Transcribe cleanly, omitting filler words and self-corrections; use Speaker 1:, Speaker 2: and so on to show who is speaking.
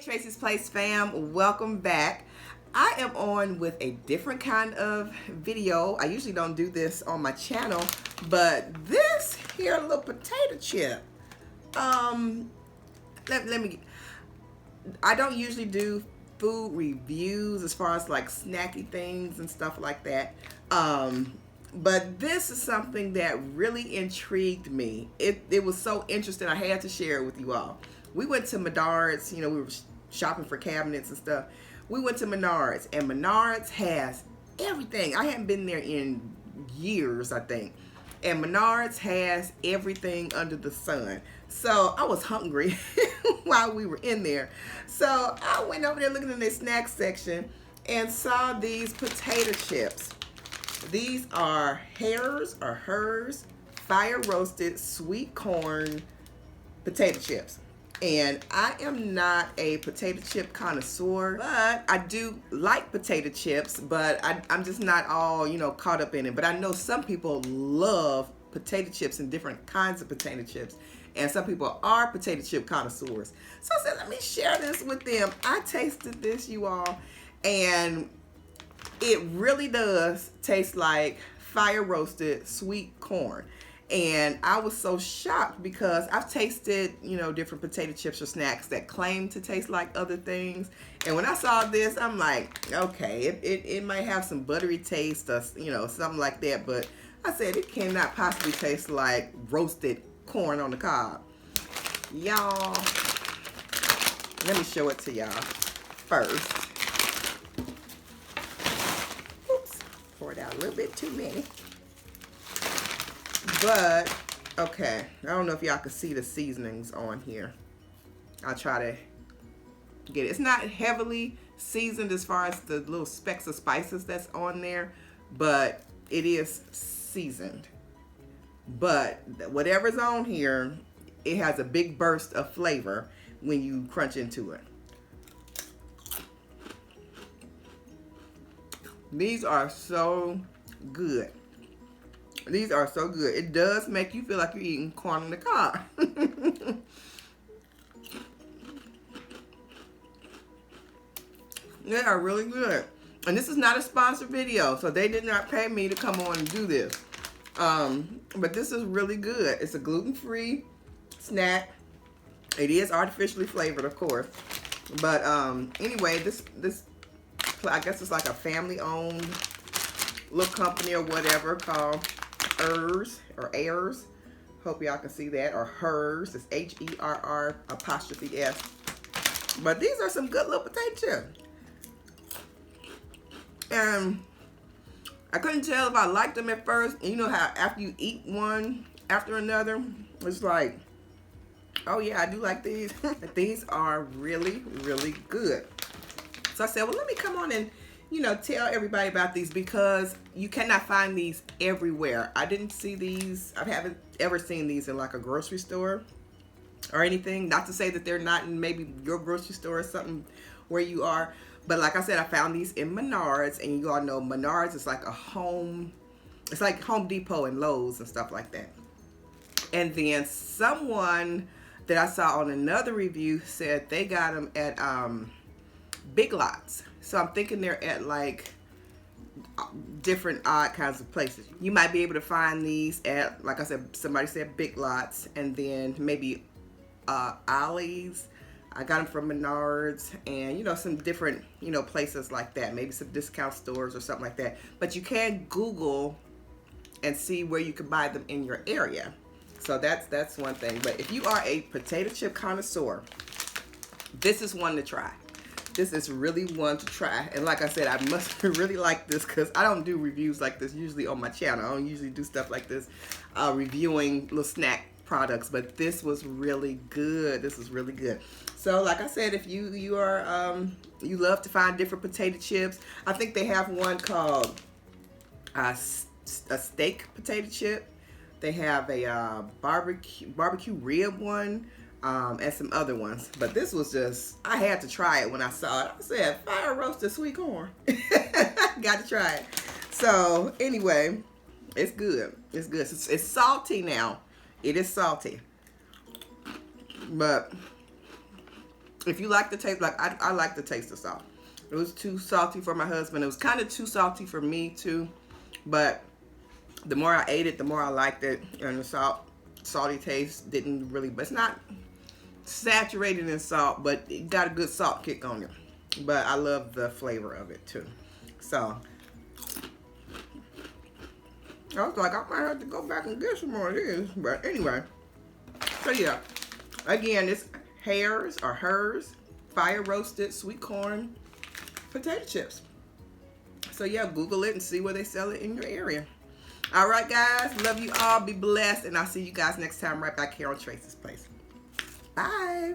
Speaker 1: Tracie's Place fam, welcome back. I am on with a different kind of video. I usually don't do this on my channel, but this here little potato chip. Let me. I don't usually do food reviews as far as like snacky things and stuff like that. But this is something that really intrigued me. It was so interesting. I had to share it with you all. We went to Menards, we were shopping for cabinets and stuff. We went to Menards, and Menards has everything. I haven't been there in years, I think. And Menards has everything under the sun. So I was hungry while we were in there. So I went over there looking in their snack section and saw these potato chips. These are Herr's fire roasted sweet corn potato chips. And I am not a potato chip connoisseur, but I do like potato chips, but I'm just not all, caught up in it. But I know some people love potato chips and different kinds of potato chips. And some people are potato chip connoisseurs. So I said, let me share this with them. I tasted this, you all, and it really does taste like fire roasted sweet corn. And I was so shocked because I've tasted, different potato chips or snacks that claim to taste like other things. And when I saw this, I'm like, okay, it might have some buttery taste or, something like that. But I said it cannot possibly taste like roasted corn on the cob. Y'all, let me show it to y'all first. Oops, poured out a little bit too many. But, okay, I don't know if y'all can see the seasonings on here. I'll try to get it. It's not heavily seasoned as far as the little specks of spices that's on there, but it is seasoned. But whatever's on here, it has a big burst of flavor when you crunch into it. These are so good. These are so good. It does make you feel like you're eating corn on the cob. They are really good. And this is not a sponsored video, so they did not pay me to come on and do this. But this is really good. It's a gluten-free snack. It is artificially flavored, of course. But anyway, this I guess it's like a family-owned little company or whatever called Herr's. Hope y'all can see that. Or Herr's. It's Herr apostrophe S. But these are some good little potato chips. And I couldn't tell if I liked them at first. You know how after you eat one after another, it's like, oh yeah, I do like these. But these are really, really good. So I said, well, let me come on and tell everybody about these because you cannot find these everywhere. I didn't see these. I haven't ever seen these in like a grocery store or anything. Not to say that they're not in maybe your grocery store or something where you are. But like I said, I found these in Menards, and you all know Menards is like it's like Home Depot and Lowe's and stuff like that. And then someone that I saw on another review said they got them at Big Lots. So I'm thinking they're at like different odd kinds of places. You might be able to find these at, like I said, somebody said Big Lots, and then maybe Ollie's. I got them from Menards, and some different places like that. Maybe some discount stores or something like that. But you can Google and see where you can buy them in your area. So that's one thing. But if you are a potato chip connoisseur, this is one to try. This is really one to try. And like I said, I must really like this because I don't do reviews like this usually on my channel. I don't usually do stuff like this, reviewing little snack products. But this was really good. This is really good. So like I said, if you are, you love to find different potato chips, I think they have one called a steak potato chip. They have a barbecue rib one. And some other ones, but this was just, I had to try it when I saw it. I said, fire roasted sweet corn. Got to try it. So anyway, it's good. It's good. It's salty now. It is salty, but If you like the taste, like I like the taste of salt. It was too salty for my husband. It was kind of too salty for me too. But the more I ate it, the more I liked it. And the salty taste didn't really, but it's not saturated in salt, but it got a good salt kick on it. But I love the flavor of it too. So I was like, I might have to go back and get some more of this. But anyway, so yeah, again, it's Herr's or Herr's fire roasted sweet corn potato chips. So yeah, Google it and see where they sell it in your area. All right, guys, love you all. Be blessed, and I'll see you guys next time right back here on Tracie's Place. Bye.